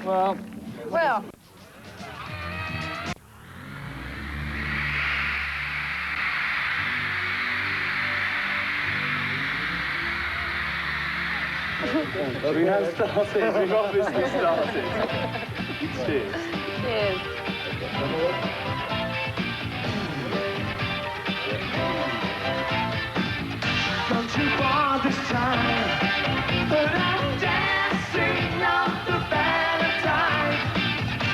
Well... Well... We have started. We've obviously started. Cheers. Cheers. Gone too far this time, but I'm dancing on the Valentine.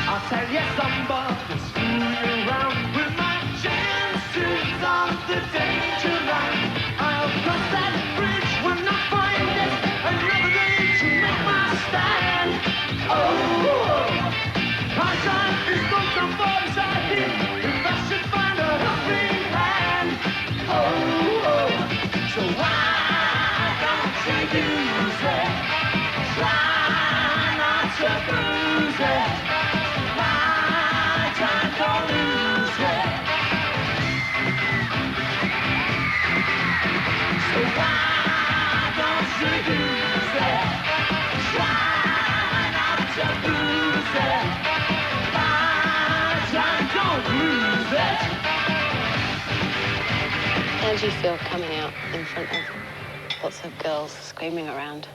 I'll tell you somebody's fooling around with my chances on the danger line. I'll cross that bridge when I find it, another day to make my stand. Oh, high time is booked on board side here, if I should find a helping hand. Oh, so why don't you use it? Try not to lose it. My time, don't lose it. So why don't you use it? Try not to lose it. My time, don't lose it. How do you feel coming out in front of lots of girls screaming around?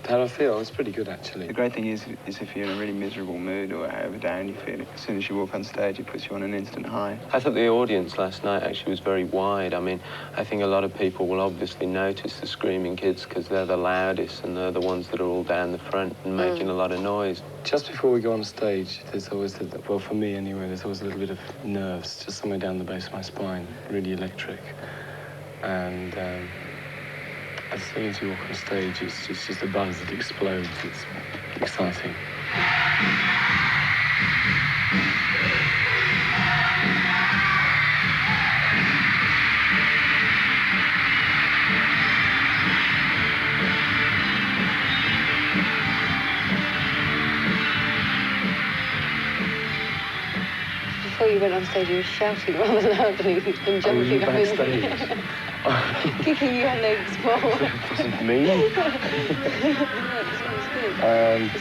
How do I feel? It's pretty good, actually. The great thing is if you're in a really miserable mood or however down you feel, as soon as you walk on stage, it puts you on an instant high. I thought the audience last night actually was very wide. I mean, I think a lot of people will obviously notice the screaming kids because they're the loudest and they're the ones that are all down the front and making a lot of noise. Just before we go on stage, there's always, well, for me anyway, there's always a little bit of nerves, just somewhere down the base of my spine, really electric. And as soon as you walk on stage, it's just a buzz that explodes. It's exciting. Before you went on stage, you were shouting rather loudly and jumping up and kicking your legs forward. It wasn't me. Is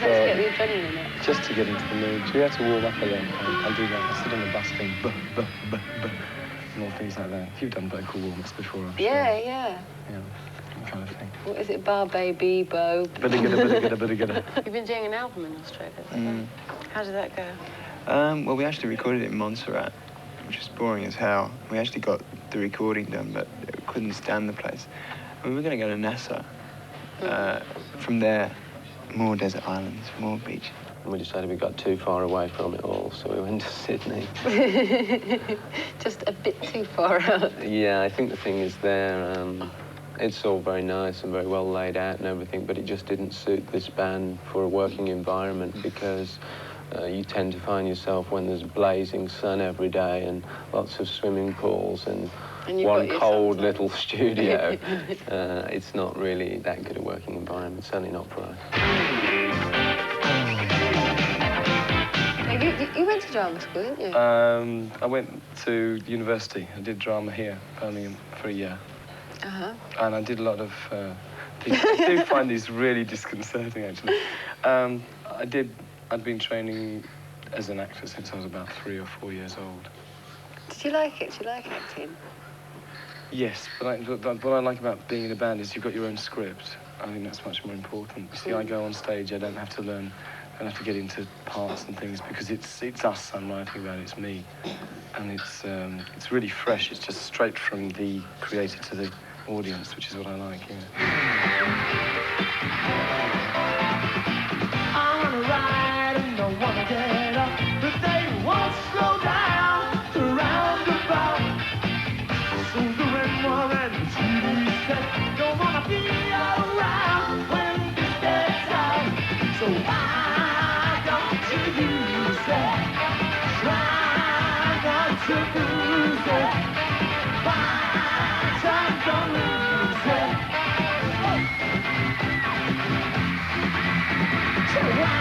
that to get the adrenaline up? Just to get into the mood. We have to warm up a lot. I'll do that. I sit on the bus thing, and all things like that. You've done vocal warm-ups before, I'm sure. Yeah. Yeah, that kind of thing. What is it? Bar baby, bo. Bada-gada. You've been doing an album in Australia. Is that right? How did that go? Well, we actually recorded it in Montserrat, which was boring as hell. We actually got the recording done, but couldn't stand the place. We were going to go to Nassau. From there, more desert islands, more beach. And we decided we got too far away from it all, so we went to Sydney. Just a bit too far out. Yeah, I think the thing is there, it's all very nice and very well laid out and everything, but it just didn't suit this band for a working environment because you tend to find yourself when there's blazing sun every day and lots of swimming pools and one cold little studio. It's not really that good a working environment, certainly not for us. You went to drama school, didn't you? I went to university. I did drama here, Birmingham, for a year. And I did a lot of things. I do find these really disconcerting, actually. I'd been training as an actor since I was about 3 or 4 years old. Did you like it? Did you like acting? Yes, but what I like about being in a band is you've got your own script. I think that's much more important. You see, I go on stage, I don't have to learn, I don't have to get into parts and things because it's us I'm writing about, it's me. And it's really fresh, it's just straight from the creator to the audience, which is what I like, I wanna ride and I wanna get up, but they won't slow down the roundabout. So Duran don't wanna be around when this gets out. So why don't you use it? Try not to lose it. Why don't lose it? So why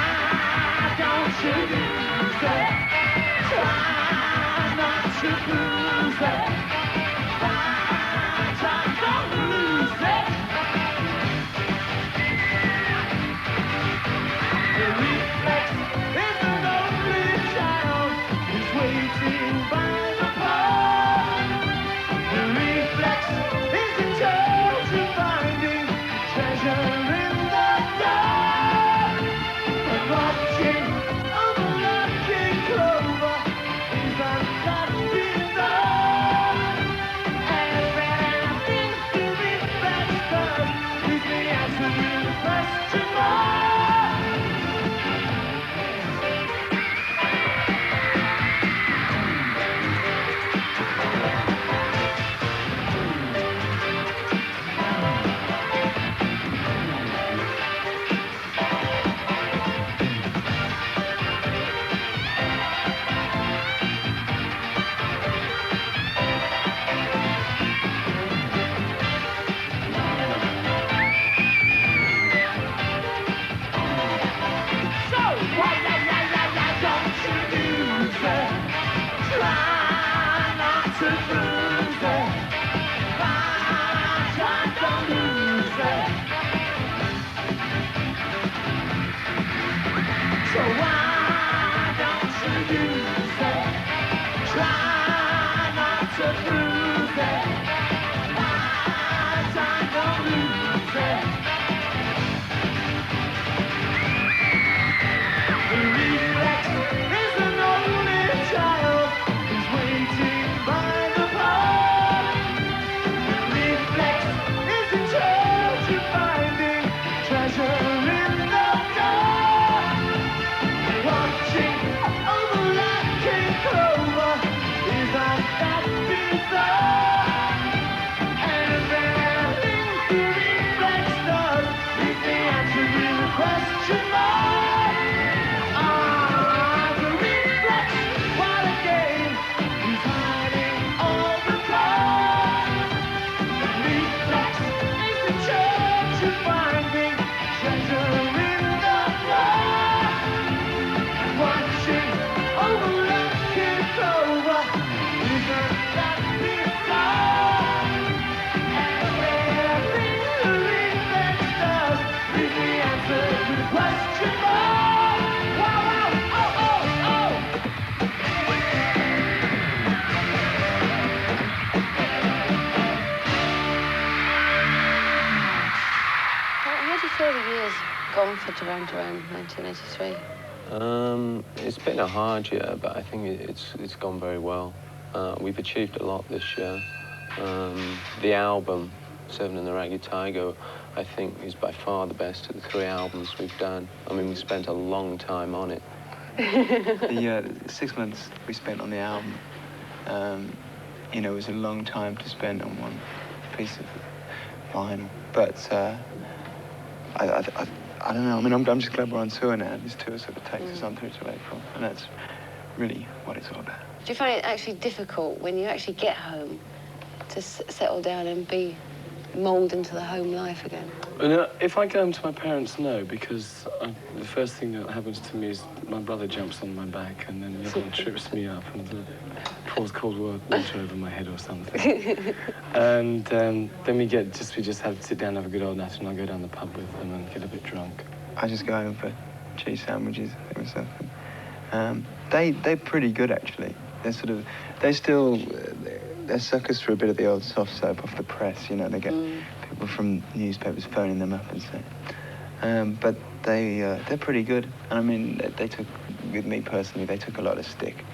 don't you use it? Try not to lose it. Why don't lose it? The reflex gone for Duran Duran 1983? It's been a hard year, but I think it's gone very well. We've achieved a lot this year. The album, Seven and the Ragged Tiger, I think is by far the best of the 3 albums we've done. I mean, we spent a long time on it. The 6 months we spent on the album, you know, it was a long time to spend on one piece of vinyl. But I don't know. I mean, I'm just glad we're on tour now. This tour sort of takes us on through to April, and that's really what it's all about. Do you find it actually difficult when you actually get home to settle down and be mould into the home life again? If I go home to my parents, no, because the first thing that happens to me is my brother jumps on my back and then the other one trips me up and pours cold water over my head or something. And then we just have to sit down and have a good old night, and I go down the pub with them and get a bit drunk. I just go home for cheese sandwiches or something. They're pretty good, actually. They're suckers for a bit of the old soft soap off the press, you know. They get people from newspapers phoning them up and saying. But they're pretty good. And I mean, they took, with me personally, they took a lot of stick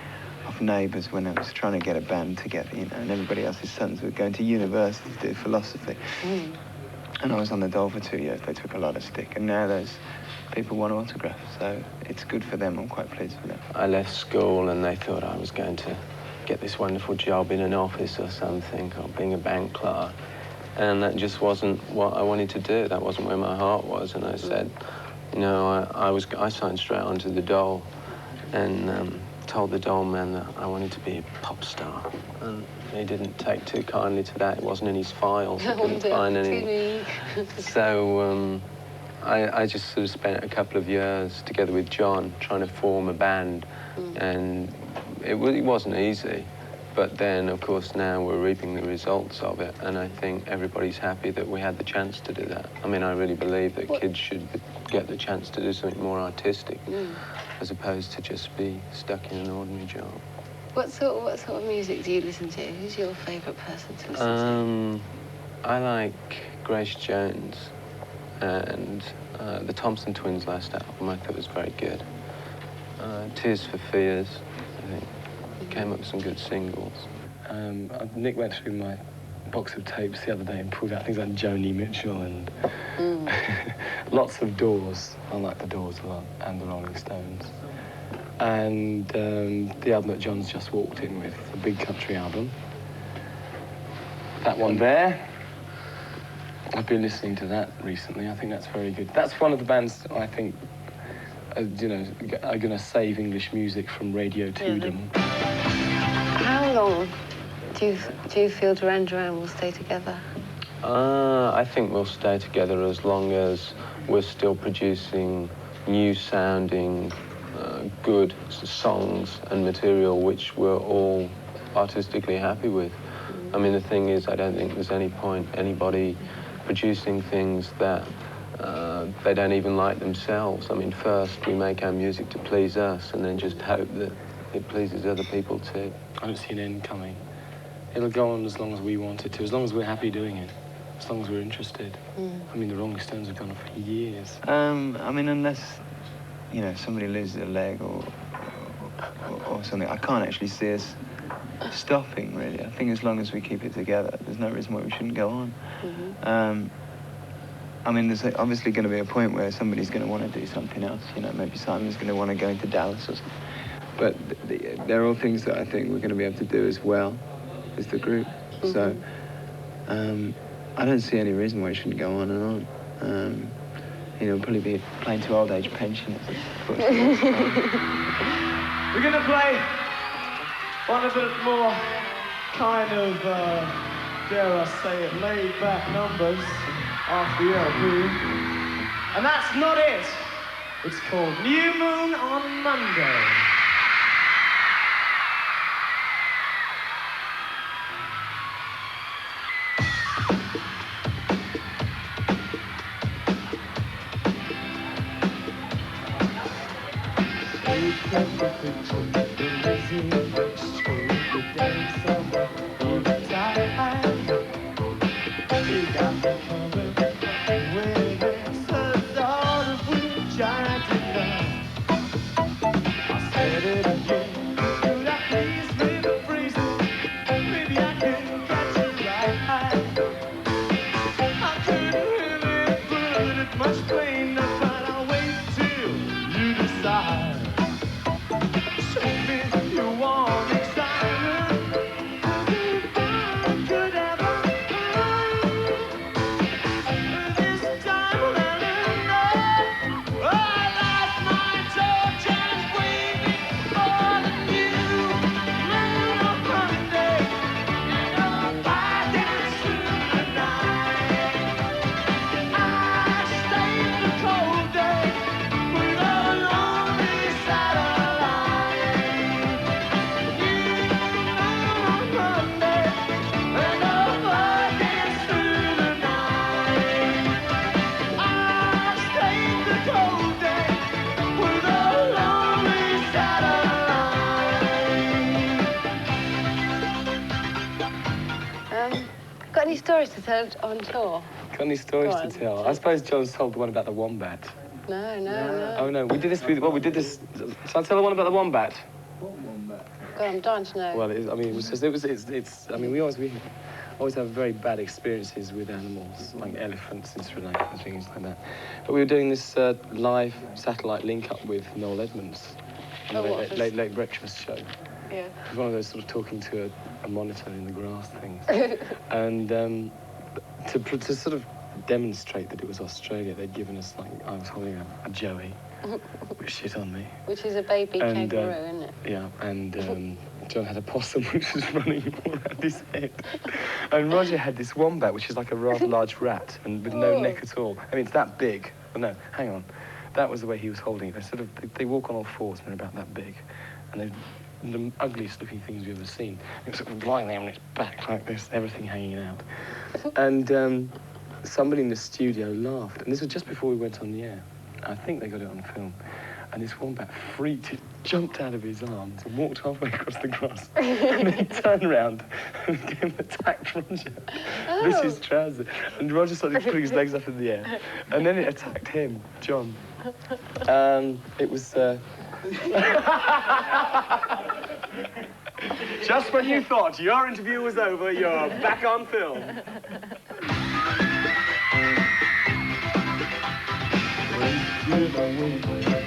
off neighbours when I was trying to get a band together, you know, and everybody else's sons were going to university to do philosophy. And I was on the dole for 2 years. They took a lot of stick. And now those people want autographs, so it's good for them. I'm quite pleased with them. I left school and they thought I was going to get this wonderful job in an office or something, or being a bank clerk. And that just wasn't what I wanted to do. That wasn't where my heart was. And I said, you know, I signed straight onto the dole and told the dole man that I wanted to be a pop star. And he didn't take too kindly to that. It wasn't in his files. He couldn't find any. So I just sort of spent a couple of years together with John trying to form a band. And it wasn't easy. But then, of course, now we're reaping the results of it, and I think everybody's happy that we had the chance to do that. I mean, I really believe that kids should get the chance to do something more artistic, as opposed to just be stuck in an ordinary job. What sort of music do you listen to? Who's your favourite person to listen to? I like Grace Jones, and the Thompson Twins' last album I thought was very good. Tears for Fears, I think. Came up with some good singles. Nick went through my box of tapes the other day and pulled out things like Joni Mitchell and lots of Doors. I like the Doors a lot, and the Rolling Stones. And the album that John's just walked in with, the Big Country album. That one there. I've been listening to that recently. I think that's very good. That's one of the bands that I think you know, are going to save English music from radio to-dom. How long do you feel Duran Duran will stay together? I think we'll stay together as long as we're still producing new-sounding, good songs and material which we're all artistically happy with. I mean, the thing is, I don't think there's any point anybody producing things that they don't even like themselves. I mean, first we make our music to please us and then just hope that it pleases other people too. I don't see an end coming. It'll go on as long as we want it to, as long as we're happy doing it, as long as we're interested. I mean, the Rolling Stones have gone on for years. I mean, unless, you know, somebody loses a leg or something, I can't actually see us stopping, really. I think as long as we keep it together, there's no reason why we shouldn't go on. I mean, there's obviously going to be a point where somebody's going to want to do something else. You know, maybe Simon's going to want to go into Dallas or something. But they're all things that I think we're going to be able to do as well as the group. So I don't see any reason why it shouldn't go on and on. You know, we'll probably be playing to old age pensioners. We're going to play one of the more kind of, dare I say it, laid-back numbers off the LP. And that's not it. It's called New Moon on Monday. You got me coming with this sort of wind. alive. Show me you want excitement. If I could ever this time will let it know. I lost my torch and waiting for the new moon of Monday. I dance through the night. I stayed the cold day with a lonely satellite. New moon on Monday, and I dance through the night. I stayed the cold day with a lonely satellite. Got any stories to tell on tour? Got any stories Go to on. tell? I suppose John's told the one about the wombat. No. Oh no, we did this with, well, we did this. Shall I tell the one about the wombat? Go on, I'm dying to know. Well, I mean, it was just, it's, I mean, we always have very bad experiences with animals, like elephants in Sri Lanka and things like that. But we were doing this live satellite link up with Noel Edmonds on the what was- late breakfast show. Yeah. It was one of those sort of talking to a monitor in the grass things. And to sort of demonstrate that it was Australia, they'd given us, like, I was holding a joey, which shit on me. Which is a baby And, kangaroo, isn't it? Yeah, and John had a possum which was running all around his head. And Roger had this wombat, which is like a rather large rat, and with no neck at all. I mean, it's that big. Well, no, hang on. That was the way he was holding it. They walk on all fours and they're about that big. And they're the ugliest looking things you've ever seen. It was sort of lying there on its back like this, everything hanging out. And somebody in the studio laughed. And this was just before we went on the air. I think they got it on film. And this wombat freaked, it jumped out of his arms and walked halfway across the grass. And then he turned around and attacked Roger with his trousers. And Roger started putting his legs up in the air. And then it attacked him, John. It was... Just when you thought your interview was over, you're back on film. Give away.